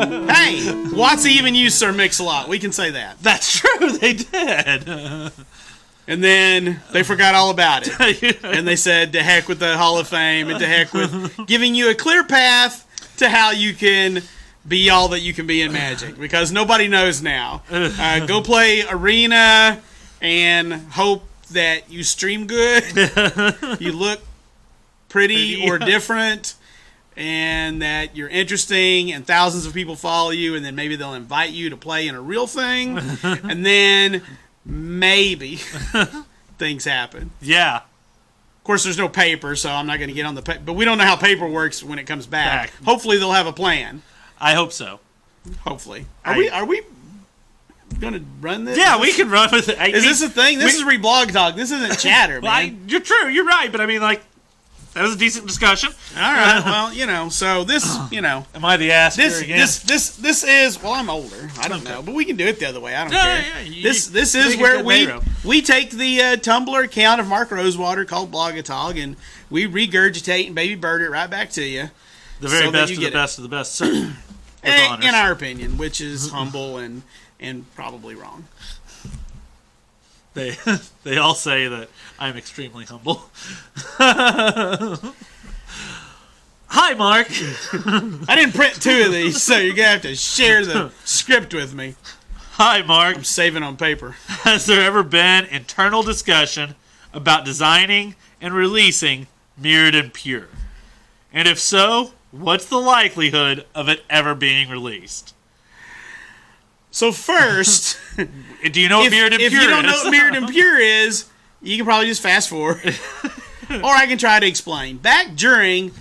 Hey, Watts even used Sir Mix-a-Lot. We can say that. That's true, they did. And then they forgot all about it. And they said, to heck with the Hall of Fame and to heck with giving you a clear path to how you can be all that you can be in Magic. Because nobody knows now. Go play Arena and hope that you stream good, you look pretty or different, and that you're interesting and thousands of people follow you, and then maybe they'll invite you to play in a real thing, and then maybe things happen. Yeah. Of course, there's no paper, so I'm not going to get on the paper. But we don't know how paper works when it comes back. Hopefully, they'll have a plan. I hope so. Hopefully. Are we going to run this? Yeah, we can run with it. Is this a thing? This is Reblogatog. This isn't chatter, man. You're true. You're right. But I mean, like, that was a decent discussion. All right. Well, so this, Am I the asker again? This is. Well, I'm older. I don't know, but we can do it the other way. I don't care. Yeah, this is where we take the Tumblr account of Mark Rosewater called Blogatog, and we regurgitate and baby bird it right back to you. The very best of the best of the best, sir. In our opinion, which is humble and probably wrong. They all say that I'm extremely humble. Hi, Mark. I didn't print 2 of these, so you're going to have to share the script with me. Hi, Mark. I'm saving on paper. Has there ever been internal discussion about designing and releasing Mirrored and Pure? And if so, what's the likelihood of it ever being released? So first, do you know what Mirrored and Pure is? If you don't know what Mirrored and Pure is, you can probably just fast forward. Or I can try to explain. Back during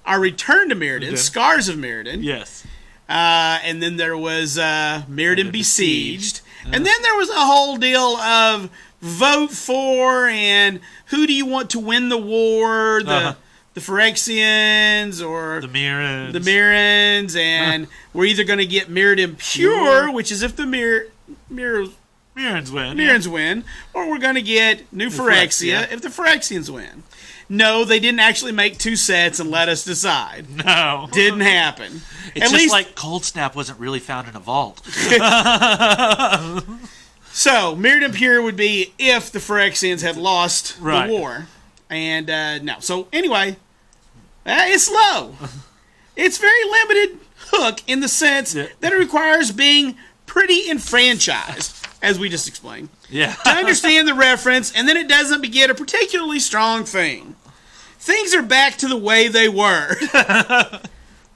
our return to Mirrodin, Scars of Mirrodin. Yes. And then there was Mirrodin Besieged. And then there was a whole deal of vote for and who do you want to win the war, the Phyrexians or the Mirrans. And we're either going to get Mirrodin Pure, which is if the Mirrans win, or we're going to get New Phyrexia if the Phyrexians win. No, they didn't actually make 2 sets and let us decide. No. Didn't happen. It's just like Cold Snap wasn't really found in a vault. So, Mirrodin Pure would be if the Phyrexians had lost the war. And, no. So, anyway, it's low. It's very limited hook in the sense that it requires being pretty enfranchised, as we just explained. Yeah. To understand the reference, and then it doesn't begin a particularly strong thing. Things are back to the way they were.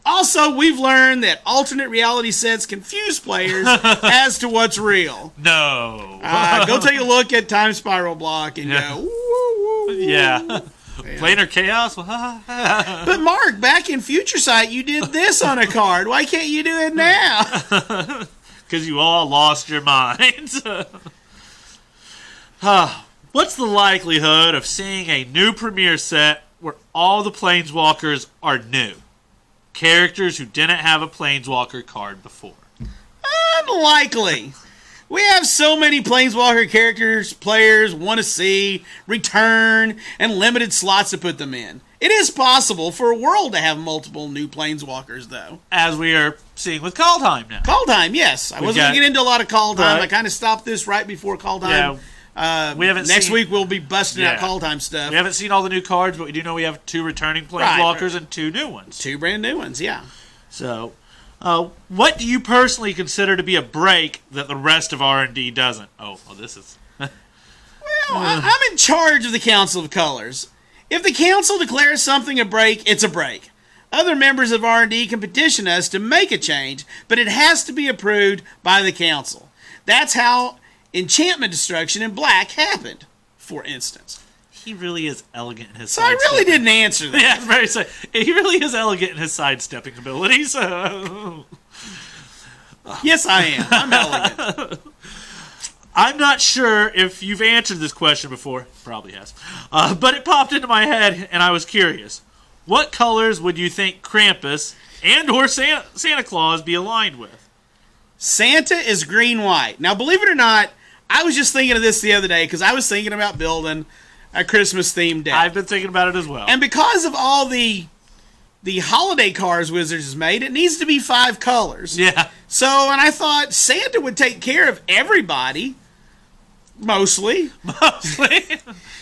Also, we've learned that alternate reality sets confuse players as to what's real. No. Go take a look at Time Spiral Block and go, woo, woo, woo. Yeah. Planar Chaos? But Mark, back in Future Sight, you did this on a card. Why can't you do it now? Because you all lost your minds. What's the likelihood of seeing a new premiere set where all the Planeswalkers are new? Characters who didn't have a Planeswalker card before. Unlikely. We have so many Planeswalker characters players want to see, return, and limited slots to put them in. It is possible for a world to have multiple new Planeswalkers, though. As we are seeing with Kaldheim now. Kaldheim, yes. I wasn't going to get into a lot of Kaldheim. Right. I kind of stopped this right before Kaldheim. Yeah. Next week we'll be busting out Kaldheim stuff. We haven't seen all the new cards, but we do know we have 2 returning Planeswalkers and 2 new ones. 2 brand new ones, yeah. So, what do you personally consider to be a break that the rest of R&D doesn't? Oh, well, this is... Well, I'm in charge of the Council of Colors. If the Council declares something a break, it's a break. Other members of R&D can petition us to make a change, but it has to be approved by the Council. That's how enchantment destruction in black happened, for instance. He really is elegant in his So I really didn't answer that. Yeah, very so. He really is elegant in his sidestepping abilities. Yes, I am. I'm elegant. I'm not sure if you've answered this question before. Probably has. But it popped into my head, and I was curious. What colors would you think Krampus and or Santa Claus be aligned with? Santa is green-white. Now, believe it or not, I was just thinking of this the other day because I was thinking about building a Christmas-themed deck. I've been thinking about it as well. And because of all the the holiday cards Wizards has made, it needs to be 5 colors. Yeah. So, and I thought Santa would take care of everybody, mostly.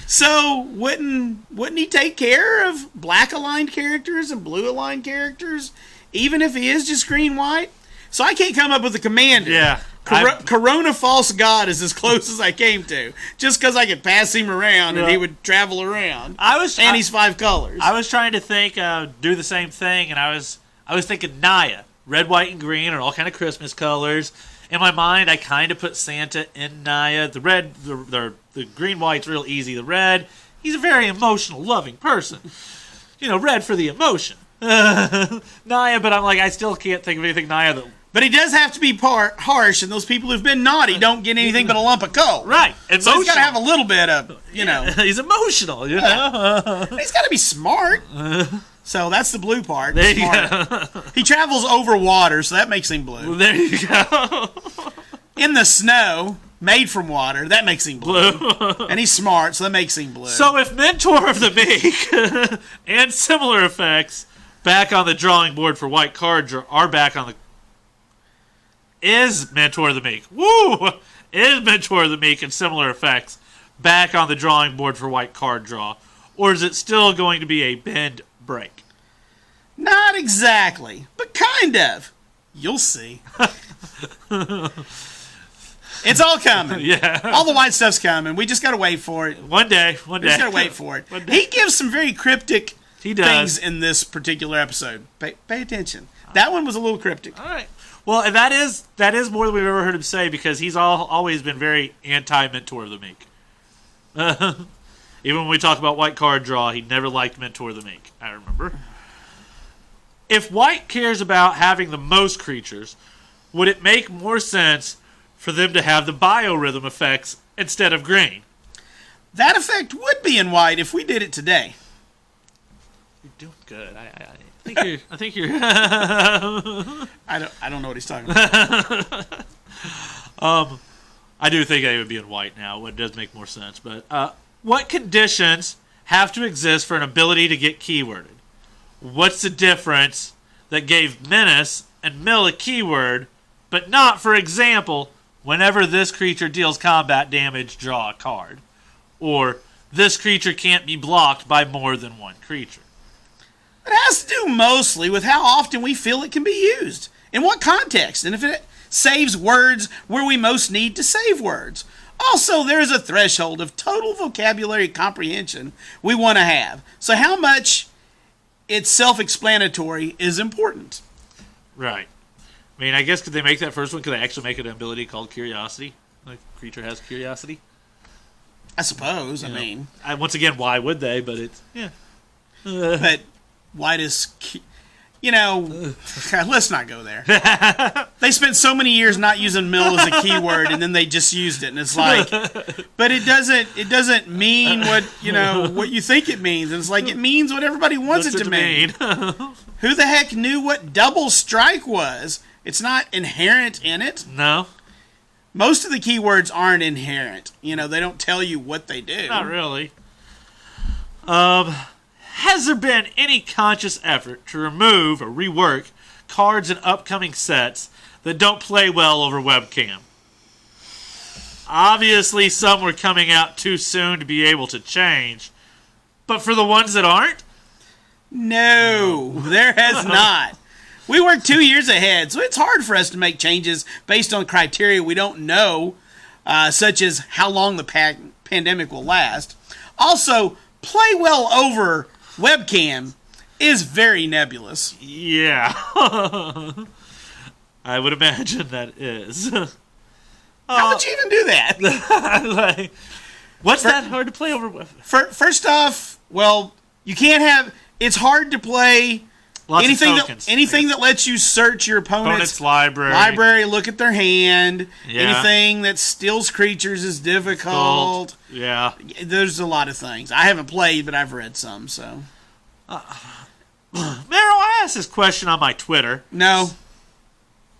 So, wouldn't he take care of black aligned characters and blue aligned characters, even if he is just green white? So I can't come up with a commander. Yeah. Corona False God is as close as I came to, just because I could pass him around and he would travel around. And he's 5 colors. I was trying to think, do the same thing, and I was thinking Naya. Red, white, and green are all kind of Christmas colors. In my mind, I kind of put Santa in Naya. The red, the green, white's real easy. The red, he's a very emotional, loving person. Red for the emotion. Naya, but I'm like, I still can't think of anything Naya that. But he does have to be harsh, and those people who've been naughty don't get anything but a lump of coal. Right. So he's got to have a little bit of, He's emotional, He's got to be smart. So that's the blue part. There smart. You go. He travels over water, so that makes him blue. Well, there you go. In the snow, made from water, that makes him blue. And he's smart, so that makes him blue. So if Mentor of the Meek and similar effects back on the drawing board for white card are back on the... Is Mentor of the Meek. Woo! Is Mentor of the Meek and similar effects back on the drawing board for white card draw? Or is it still going to be a bend break? Not exactly, but kind of. You'll see. It's all coming. Yeah. All the white stuff's coming. We just got to wait for it. One day. We just got to wait for it. He gives some very cryptic things in this particular episode. Pay attention. That one was a little cryptic. All right. Well, and that is more than we've ever heard him say, because he's always been very anti-Mentor of the Meek. Even when we talk about white card draw, he never liked Mentor of the Meek, I remember. If white cares about having the most creatures, would it make more sense for them to have the biorhythm effects instead of green? That effect would be in white if we did it today. You're doing good. I think you're. I don't know what he's talking about. I do think they would be in white now. It does make more sense. But what conditions have to exist for an ability to get keyworded? What's the difference that gave Menace and Mill a keyword, but not, for example, whenever this creature deals combat damage, draw a card, or this creature can't be blocked by more than one creature? It has to do mostly with how often we feel it can be used, in what context, and if it saves words where we most need to save words. Also, there is a threshold of total vocabulary comprehension we want to have. So how much it's self-explanatory is important. Right. I mean, I guess could they make that first one? Could they actually make it an ability called Curiosity? Like, creature has curiosity? I suppose. I mean, once again, why would they? But it's but why does let's not go there. They spent so many years not using mill as a keyword, and then they just used it, and it's like, but it doesn't mean what you think it means. And it's like, it means what everybody wants it to mean. Who the heck knew what double strike was? It's not inherent in it. No. Most of the keywords aren't inherent. They don't tell you what they do. Not really. Has there been any conscious effort to remove or rework cards in upcoming sets that don't play well over webcam? Obviously, some were coming out too soon to be able to change. But for the ones that aren't? No, there has not. We work 2 years ahead, so it's hard for us to make changes based on criteria we don't know, such as how long the pandemic will last. Also, play well over webcam is very nebulous. Yeah. I would imagine that is. How would you even do that? What's that hard to play over webcam? First off, well, you can't have... It's hard to play... Anything that lets you search your opponent's library, look at their hand. Yeah. Anything that steals creatures is difficult. Yeah. There's a lot of things. I haven't played, but I've read some, so. MaRo, I asked this question on my Twitter. No.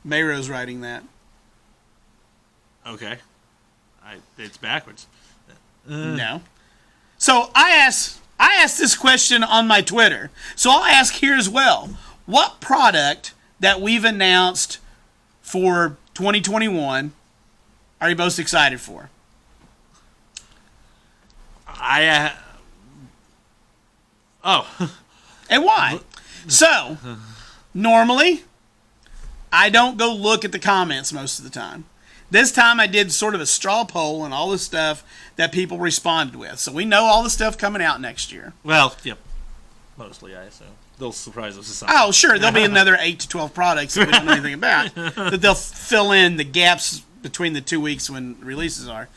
MaRo's writing that. Okay. It's backwards. No. So I asked I asked this question on my Twitter, so I'll ask here as well. What product that we've announced for 2021 are you most excited for? And why? So, normally, I don't go look at the comments most of the time. This time I did sort of a straw poll and all the stuff that people responded with. So we know all the stuff coming out next year. Well, yep. Mostly, I assume. They'll surprise us with something. Oh, sure. There'll be another 8 to 12 products that we don't know anything about. That they'll fill in the gaps between the 2 weeks when releases are.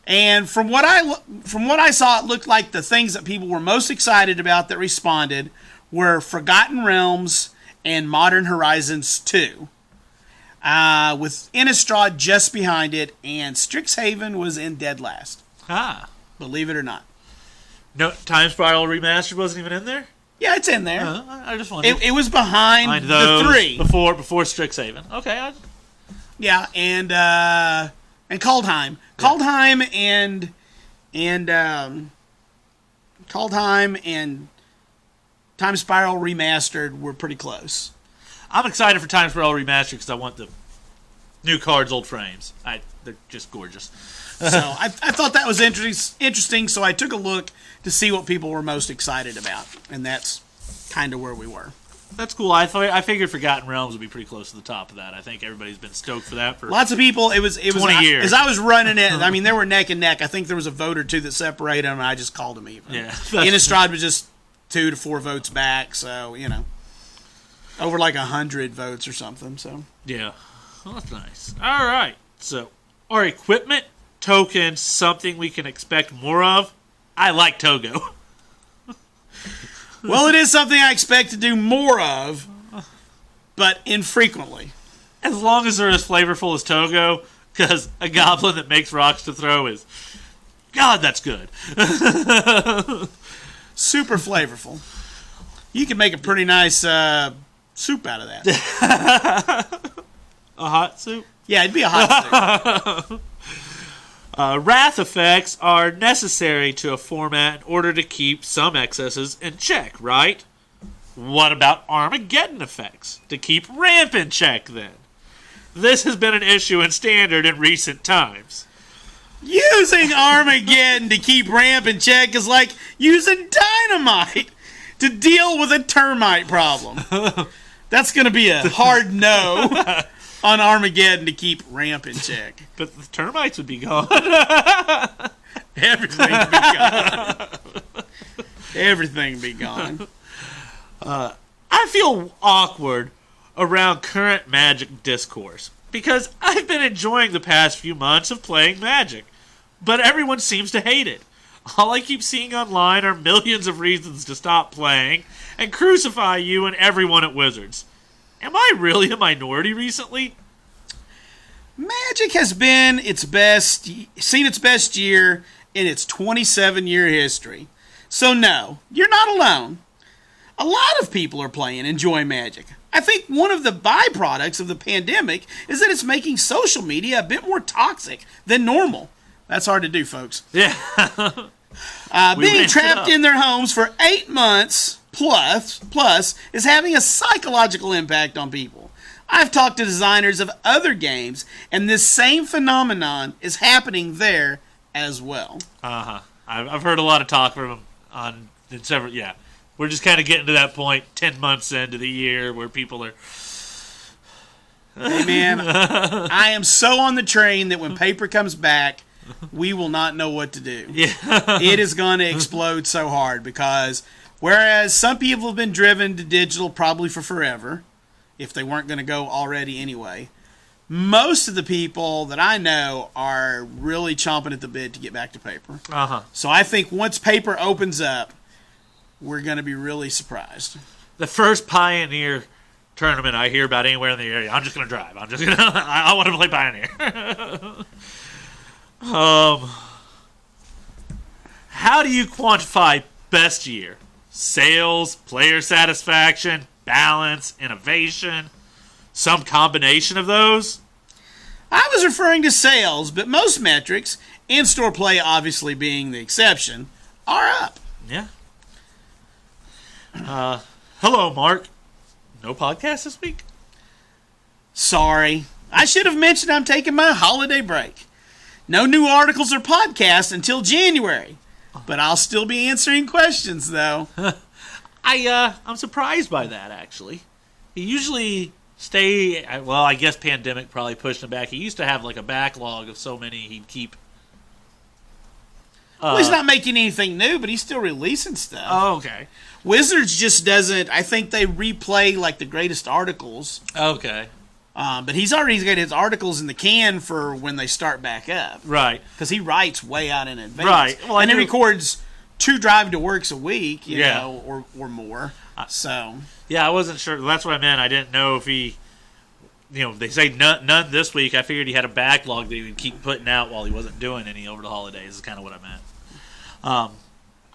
And from what I saw, it looked like the things that people were most excited about that responded were Forgotten Realms and Modern Horizons 2. With Innistrad just behind it, and Strixhaven was in dead last. Believe it or not. No, Time Spiral Remastered wasn't even in there? Yeah, it's in there. I just wondered. It was behind those the 3. Before Strixhaven. Okay. Yeah, and Kaldheim. Kaldheim and Time Spiral Remastered were pretty close. I'm excited for Time Spiral Remastered because I want the new cards, old frames. They're just gorgeous. So I thought that was interesting, so I took a look to see what people were most excited about, and that's kind of where we were. That's cool. I figured Forgotten Realms would be pretty close to the top of that. I think everybody's been stoked for that for lots of people. It was 20 years. As I was running it, I mean, they were neck and neck. I think there was a vote or two that separated them, and I just called them even. Yeah. Innistrad was just 2 to 4 votes back, so over like 100 votes or something. So yeah, well, that's nice. All right, so our equipment tokens, something we can expect more of. I like Togo. Well, it is something I expect to do more of, but infrequently. As long as they're as flavorful as Togo, because a goblin that makes rocks to throw is, God, that's good. Super flavorful. You can make a pretty nice soup out of that. A hot soup? Yeah, it'd be a hot soup. Wrath effects are necessary to a format in order to keep some excesses in check, right? What about Armageddon effects? To keep ramp in check, then? This has been an issue in Standard in recent times. Using Armageddon to keep ramp in check is like using dynamite to deal with a termite problem. That's going to be a hard no on Armageddon to keep ramp in check. But the termites would be gone. Everything would be gone. Everything would be gone. I feel awkward around current Magic discourse because I've been enjoying the past few months of playing Magic, but everyone seems to hate it. All I keep seeing online are millions of reasons to stop playing and crucify you and everyone at Wizards. Am I really a minority recently? Magic has been seen its best year in its 27-year history. So no, you're not alone. A lot of people are playing and enjoying Magic. I think one of the byproducts of the pandemic is that it's making social media a bit more toxic than normal. That's hard to do, folks. Yeah. Being trapped in their homes for 8 months plus is having a psychological impact on people. I've talked to designers of other games, and this same phenomenon is happening there as well. I've heard a lot of talk from them in several. Yeah, we're just kind of getting to that point 10 months into the year where people are. Hey man, I am so on the train that when paper comes back, we will not know what to do. Yeah. It is going to explode so hard because whereas some people have been driven to digital probably for forever, if they weren't going to go already anyway, most of the people that I know are really chomping at the bit to get back to paper. So I think once paper opens up, we're going to be really surprised. The first Pioneer tournament I hear about anywhere in the area, I'm just going to drive. I want to play Pioneer. How do you quantify best year? Sales, player satisfaction, balance, innovation, some combination of those? I was referring to sales, but most metrics, in-store play obviously being the exception, are up. Yeah. Hello, Mark. No podcast this week? Sorry. I should have mentioned I'm taking my holiday break. No new articles or podcasts until January. But I'll still be answering questions, though. I'm surprised by that, actually. He usually I guess pandemic probably pushed him back. He used to have like a backlog of so many he'd keep. Well, he's not making anything new, but he's still releasing stuff. Oh, okay. Wizards just doesn't. I think they replay like the greatest articles. Okay. But he's already got his articles in the can for when they start back up. Right. Because he writes way out in advance. Right. Well, and he records 2 drive-to-works a week, you Yeah. know, or more. So. Yeah, I wasn't sure. That's what I meant. I didn't know if he, they say none this week. I figured he had a backlog that he would keep putting out while he wasn't doing any over the holidays is kind of what I meant. All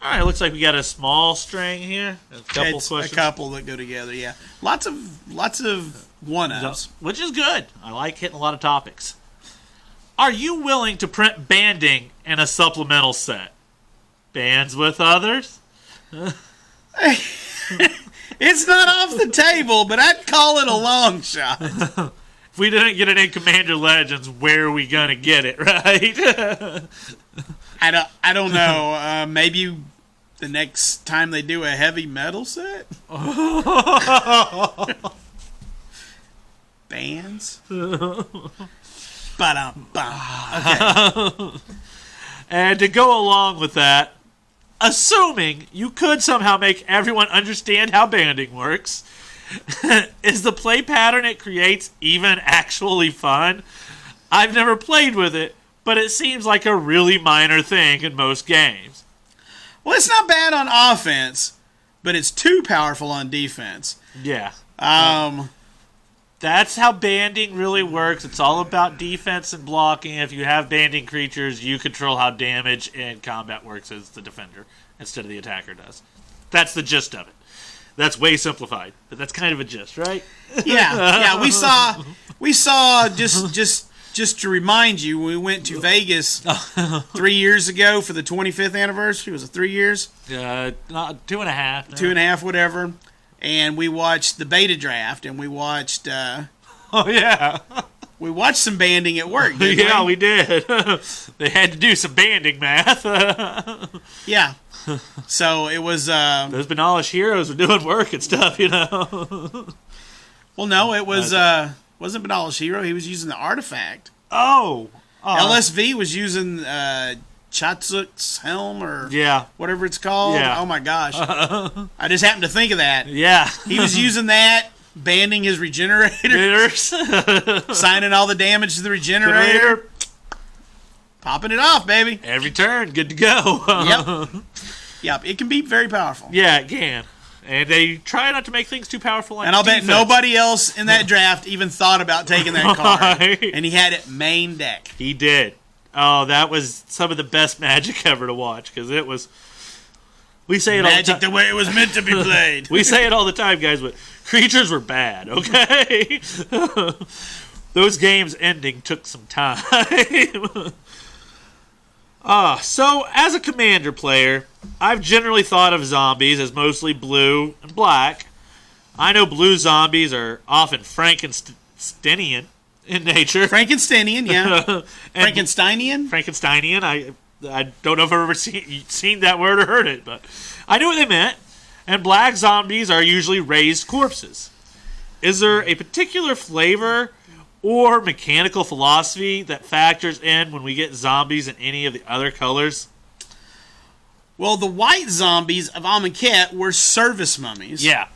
right, looks like we got a small string here. A couple questions. A couple that go together, yeah. Lots of one-ups. Which is good. I like hitting a lot of topics. Are you willing to print banding in a supplemental set? Bands with others? It's not off the table, but I'd call it a long shot. If we didn't get it in Commander Legends, where are we gonna get it, right? I don't know. Maybe the next time they do a heavy metal set? Bands? Okay. And to go along with that, assuming you could somehow make everyone understand how banding works, is the play pattern it creates even actually fun? I've never played with it, but it seems like a really minor thing in most games. Well, it's not bad on offense, but it's too powerful on defense. Yeah. That's how banding really works. It's all about defense and blocking. If you have banding creatures, you control how damage and combat works as the defender instead of the attacker does. That's the gist of it. That's way simplified, but that's kind of a gist, right? Yeah. We saw just to remind you, we went to Vegas 3 years ago for the 25th anniversary. Was it 3 years? 2.5. 2.5, whatever. And we watched the beta draft, and we watched. Oh yeah. We watched some banding at work. Didn't Yeah, we did. They had to do some banding math. Yeah. So it was. Those Banalish heroes were doing work and stuff, Well, no, it was. Wasn't Banalish Hero? He was using the artifact. Oh. LSV was using Chatsuk's helm or whatever it's called. Yeah. Oh my gosh. I just happened to think of that. Yeah. He was using that, banding his regenerator, signing all the damage to the regenerator, popping it off, baby. Every turn, good to go. Yep. It can be very powerful. Yeah, it can. And they try not to make things too powerful. And I'll bet nobody else in that draft even thought about taking that card. And he had it main deck. He did. Oh, that was some of the best Magic ever to watch, because it was. We say it Magic all the time. The way it was meant to be played. We say it all the time, guys, but creatures were bad. Okay, those games ending took some time. So as a Commander player, I've generally thought of zombies as mostly blue and black. I know blue zombies are often Frankensteinian in nature. Frankensteinian, yeah. Frankensteinian? I don't know if I've ever seen that word or heard it, but I knew what they meant. And black zombies are usually raised corpses. Is there a particular flavor or mechanical philosophy that factors in when we get zombies in any of the other colors? Well, the white zombies of Amonkhet were service mummies. Yeah.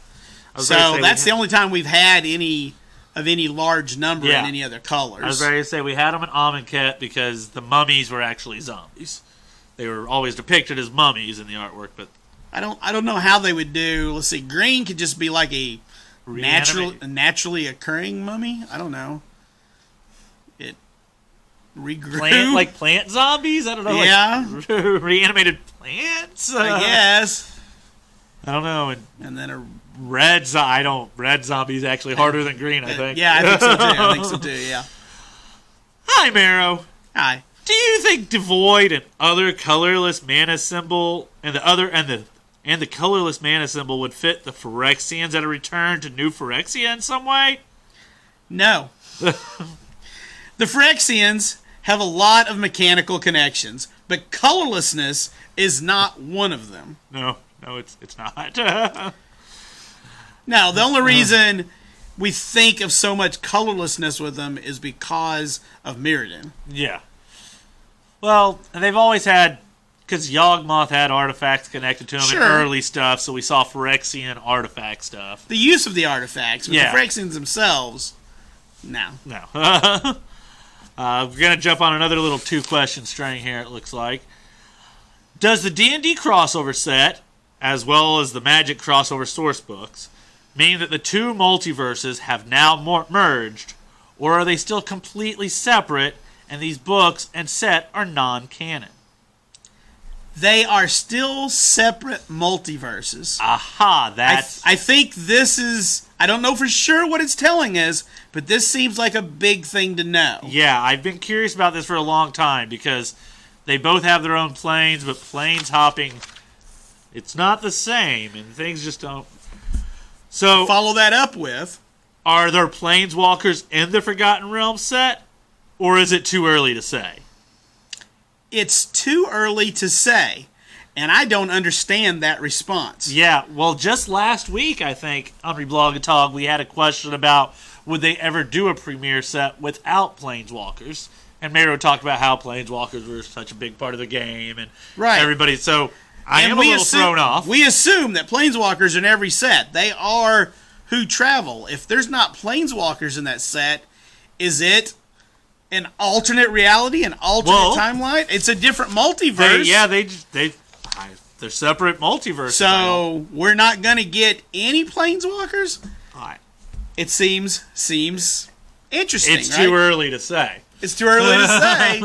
So that's the only time we've had any large number in any other colors. I was ready to say we had them in Amonkhet because the mummies were actually zombies. They were always depicted as mummies in the artwork, but I don't know how they would do. Let's see, green could just be like a naturally occurring mummy. I don't know. It regrew plant zombies. I don't know. Yeah, like reanimated plants. I guess. I don't know. And then a red zombie is actually harder than green, I think. Yeah, I think so too. Yeah. Hi, MaRo. Hi. Do you think Devoid and other colorless mana symbol and the colorless mana symbol would fit the Phyrexians that are returned to New Phyrexia in some way? No. The Phyrexians have a lot of mechanical connections, but colorlessness is not one of them. No, it's not. No, the only reason we think of so much colorlessness with them is because of Mirrodin. Yeah. Well, and they've always had, because Yawgmoth had artifacts connected to them in early stuff, so we saw Phyrexian artifact stuff. The use of the artifacts, but the Phyrexians themselves, no. No. We're going to jump on another little 2-question string here, it looks like. Does the D&D crossover set, as well as the Magic crossover source books, mean that the two multiverses have now merged, or are they still completely separate, and these books and set are non-canon? They are still separate multiverses. Aha, that's... I think this is... I don't know for sure what it's telling us, but this seems like a big thing to know. Yeah, I've been curious about this for a long time, because they both have their own planes, but planes hopping, it's not the same, and things just don't... So, follow that up with... Are there planeswalkers in the Forgotten Realms set? Or is it too early to say? It's too early to say, and I don't understand that response. Yeah, well, just last week, I think, on Reblogatog, we had a question about would they ever do a premiere set without planeswalkers? And MaRo talked about how planeswalkers were such a big part of the game, and everybody. So I am a little thrown off. We assume that planeswalkers are in every set. They are who travel. If there's not planeswalkers in that set, is it an alternate reality, an alternate timeline? It's a different multiverse. They're separate multiverses. So we're not going to get any planeswalkers? Right. It seems interesting, It's too early to say. It's too early to say,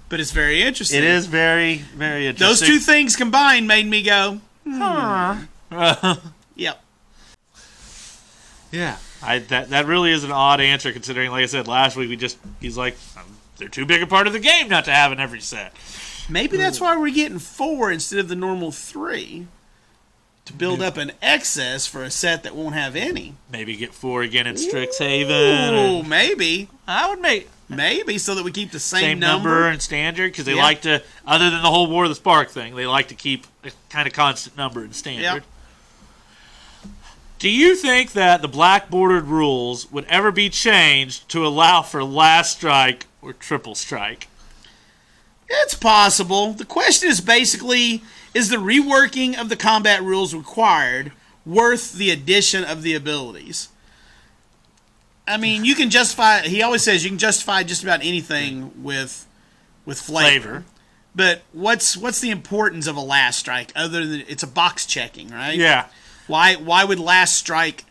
but it's very interesting. It is very, very interesting. Those two things combined made me go, Yep. Yeah. That really is an odd answer, considering, like I said, last week he's like, they're too big a part of the game not to have in every set. Maybe that's why we're getting 4 instead of the normal 3. To build up an excess for a set that won't have any. Maybe get 4 again in Strixhaven. Oh, maybe. I would make... Maybe, so that we keep the same number. Number and standard, because they like to, other than the whole War of the Spark thing, they like to keep a kind of constant number in standard. Yep. Do you think that the black bordered rules would ever be changed to allow for last strike or triple strike? It's possible. The question is basically, is the reworking of the combat rules required worth the addition of the abilities? I mean, you can justify... He always says you can justify just about anything with flavor. But what's the importance of a last strike other than it's a box checking, right? Yeah. Why would last strike...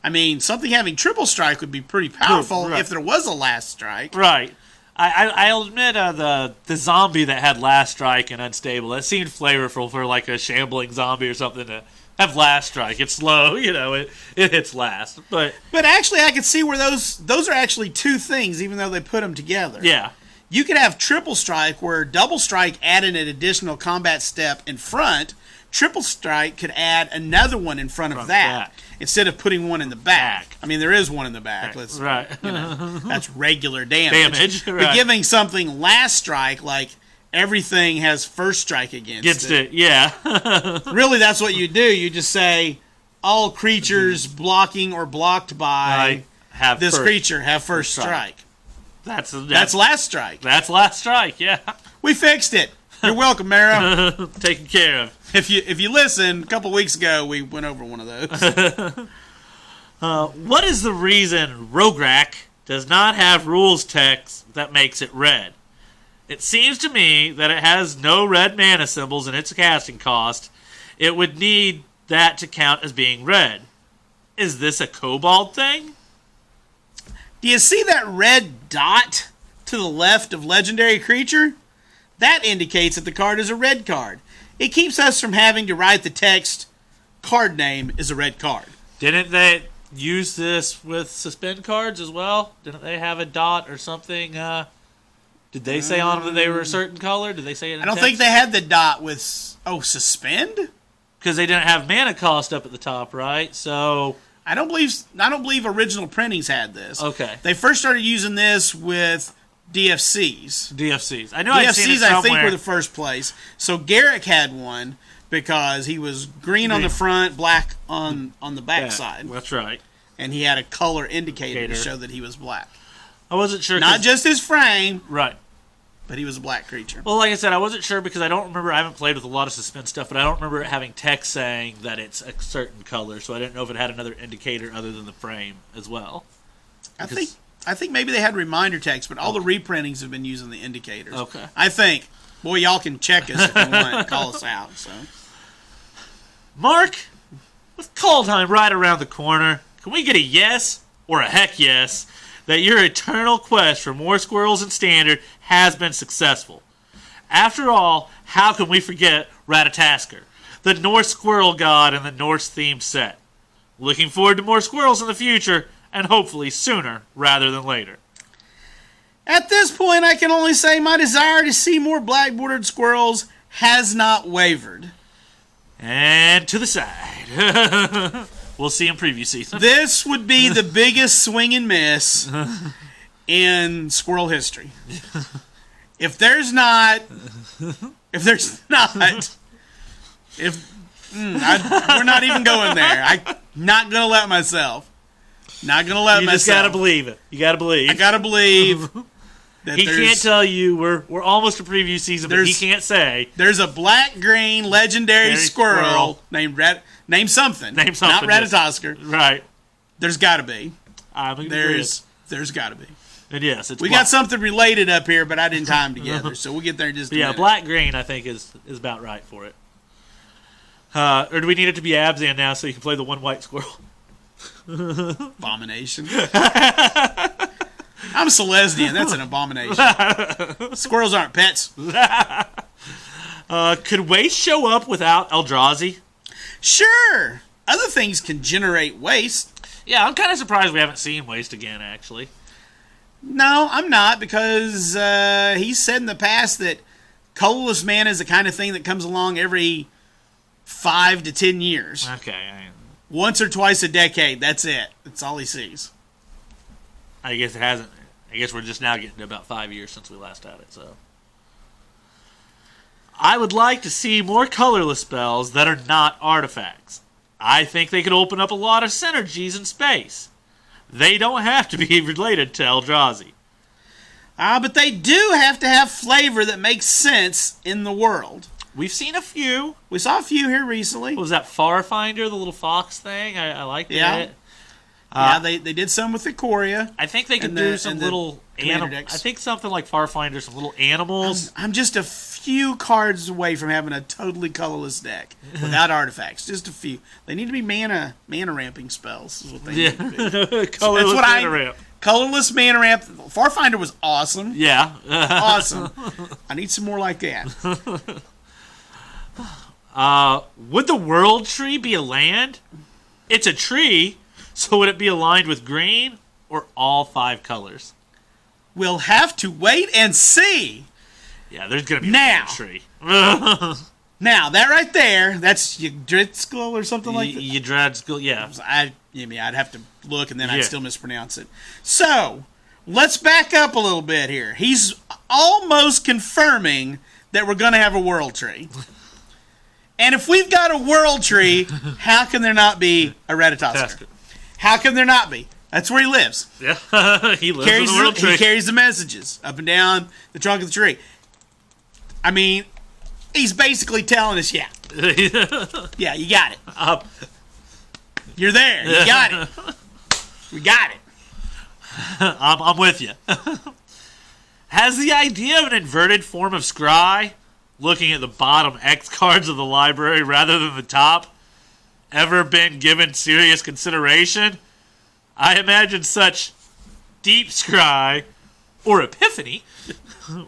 I mean, something having triple strike would be pretty powerful if there was a last strike. Right. I'll admit the zombie that had last strike and unstable, that seemed flavorful for like a shambling zombie or something to have last strike. It's slow, it hits last. But actually I could see where those are actually two things, even though they put them together. Yeah. You could have triple strike where double strike added an additional combat step in front. Triple strike could add another one in front of that instead of putting one in the back. I mean, there is one in the back. Right. That's regular damage. Right. But giving something last strike, like everything has first strike against it. Yeah. Really, that's what you do. You just say all creatures blocking or blocked by this creature have first strike. That's last strike. That's last strike, yeah. We fixed it. You're welcome, MaRo. Taken care of. If you listen, a couple weeks ago we went over one of those. What is the reason Rograk does not have rules text that makes it red? It seems to me that it has no red mana symbols in its casting cost. It would need that to count as being red. Is this a kobold thing? Do you see that red dot to the left of legendary creature? That indicates that the card is a red card. It keeps us from having to write the text, card name is a red card. Didn't they use this with suspend cards as well? Didn't they have a dot or something? Did they say on them that they were a certain color? Did they say it in I don't think they had the dot with... suspend? Because they didn't have mana cost up at the top, right? So... I don't believe original printings had this. Okay. They first started using this with DFCs. I know I've seen it somewhere. I think, were the first place. So Garrick had one because he was green on the front, black on the back side. That's right. And he had a color indicator to show that he was black. I wasn't sure. Not just his frame. Right. But he was a black creature. Well, like I said, I wasn't sure because I don't remember. I haven't played with a lot of suspense stuff, but I don't remember it having text saying that it's a certain color. So I didn't know if it had another indicator other than the frame as well. I think maybe they had reminder text, but all the reprintings have been using the indicators. Okay. I think. Boy, y'all can check us if you want. Call us out. So, Mark, with Kaldheim right around the corner, can we get a yes or a heck yes that your eternal quest for more squirrels in Standard has been successful? After all, how can we forget Ratatoskr, the Norse squirrel god in the Norse-themed set? Looking forward to more squirrels in the future, and hopefully sooner rather than later. At this point, I can only say my desire to see more black-bordered squirrels has not wavered. And to the side. We'll see in preview season. This would be the biggest swing and miss in squirrel history. We're not even going there. I'm not going to let myself. Not going to let myself. You just got to believe it. You got to believe. I got to believe that he can't tell you we're almost to preview season, but he can't say. There's a black-green legendary squirrel named something. Not Ratatoskr. Right. There's got to be. There's got to be. And yes, we got something related up here, but I didn't tie them together, so we'll get there in just a minute. Yeah, black-green I think is about right for it. Or do we need it to be Abzan now so you can play the one white squirrel? Abomination. I'm Celestian. That's an abomination. Squirrels aren't pets. Could waste show up without Eldrazi? Sure. Other things can generate waste. Yeah, I'm kind of surprised we haven't seen waste again, actually. No, I'm not, because he said in the past that colorless mana is the kind of thing that comes along every 5 to 10 years. Okay. Once or twice a decade, that's it. That's all he sees. I guess it hasn't. I guess we're just now getting to about 5 years since we last had it, so. I would like to see more colorless spells that are not artifacts. I think they could open up a lot of synergies in space. They don't have to be related to Eldrazi. But they do have to have flavor that makes sense in the world. We've seen a few. We saw a few here recently. What was that Farfinder, the little fox thing? I liked it. They did some with Ikoria. I think they could do some little animals. I think something like Farfinder, some little animals. I'm just a few cards away from having a totally colorless deck without artifacts. Just a few. They need to be mana ramping spells. Is what they need to be. Colorless mana ramp. Colorless mana ramp. Farfinder was awesome. Yeah. Awesome. I need some more like that. Would the World Tree be a land? It's a tree, so would it be aligned with green or all 5 colors? We'll have to wait and see. Yeah, there's going to be a tree. Now, that right there, that's Yggdrasil or something like that? Yggdrasil, yeah. I'd have to look and then I'd still mispronounce it. So, let's back up a little bit here. He's almost confirming that we're going to have a World Tree. And if we've got a World Tree, how can there not be a Ratatoskr? How can there not be? That's where he lives. Yeah, he lives in the World Tree. He carries the messages up and down the trunk of the tree. I mean, he's basically telling us, yeah, you got it. You're there. You got it. We got it. I'm with you. Has the idea of an inverted form of scry, looking at the bottom X cards of the library rather than the top, ever been given serious consideration? I imagine such deep scry, or epiphany,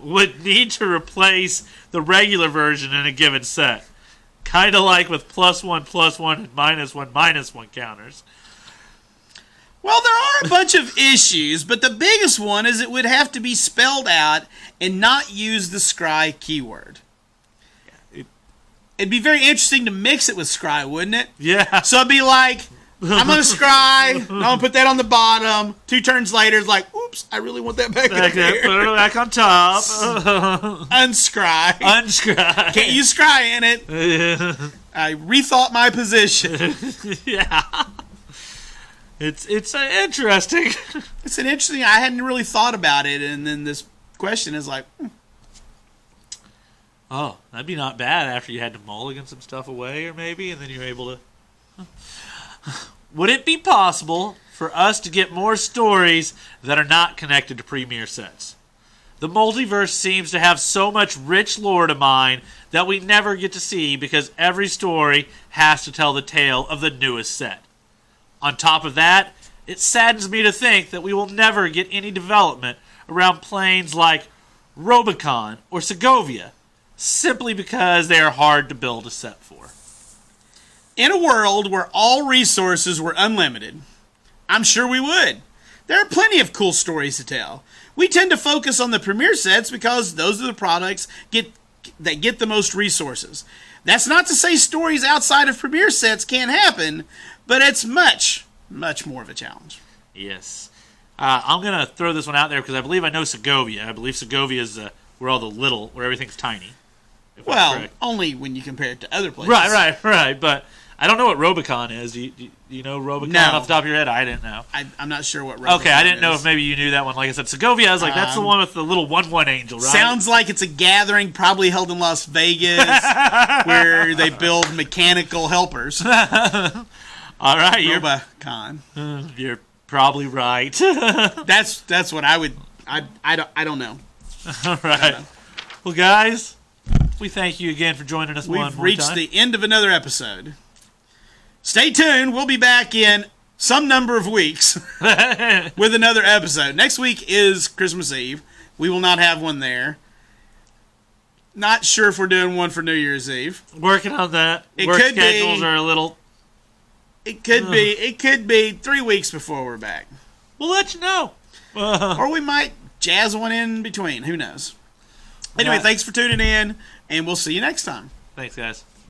would need to replace the regular version in a given set. Kind of like with +1/+1 and -1/-1 counters. Well, there are a bunch of issues, but the biggest one is it would have to be spelled out and not use the scry keyword. It'd be very interesting to mix it with scry, wouldn't it? Yeah. So it'd be like, I'm going to scry, I'm going to put that on the bottom. 2 turns later, it's like, oops, I really want that back in there. Put it back on top. Unscry. Unscry. Can't use scry in it. I rethought my position. Yeah. It's interesting. It's an interesting, I hadn't really thought about it, and then this question is like, Oh, that'd be not bad after you had to mulligan some stuff away, or maybe, and then you're able to... Would it be possible for us to get more stories that are not connected to Premier sets? The multiverse seems to have so much rich lore to mine that we never get to see because every story has to tell the tale of the newest set. On top of that, it saddens me to think that we will never get any development around planes like Robocon or Segovia, simply because they are hard to build a set for. in a world where all resources were unlimited, I'm sure we would. There are plenty of cool stories to tell. We tend to focus on the Premier sets because those are the products that get the most resources. That's not to say stories outside of Premier sets can't happen, but it's much, much more of a challenge. Yes. I'm going to throw this one out there because I believe I know Segovia. I believe Segovia is where everything's tiny. Well, only when you compare it to other places. Right. But I don't know what Robocon is. Do you know Robocon off the top of your head? I didn't know. I'm not sure what Robocon is. Okay, I didn't know if maybe you knew that one. Like I said, Segovia, I was like, that's the one with the little 1/1 angel, right? Sounds like it's a gathering probably held in Las Vegas where they build mechanical helpers. All right. Robocon. You're probably right. That's what I would... I don't know. All right. Well, guys, we thank you again for joining us. We've reached the end of another episode. Stay tuned. We'll be back in some number of weeks with another episode. Next week is Christmas Eve. We will not have one there. Not sure if we're doing one for New Year's Eve. Working on that. Work schedules are a little... It could be 3 weeks before we're back. We'll let you know. Or we might jazz one in between. Who knows? Anyway, thanks for tuning in, and we'll see you next time. Thanks, guys.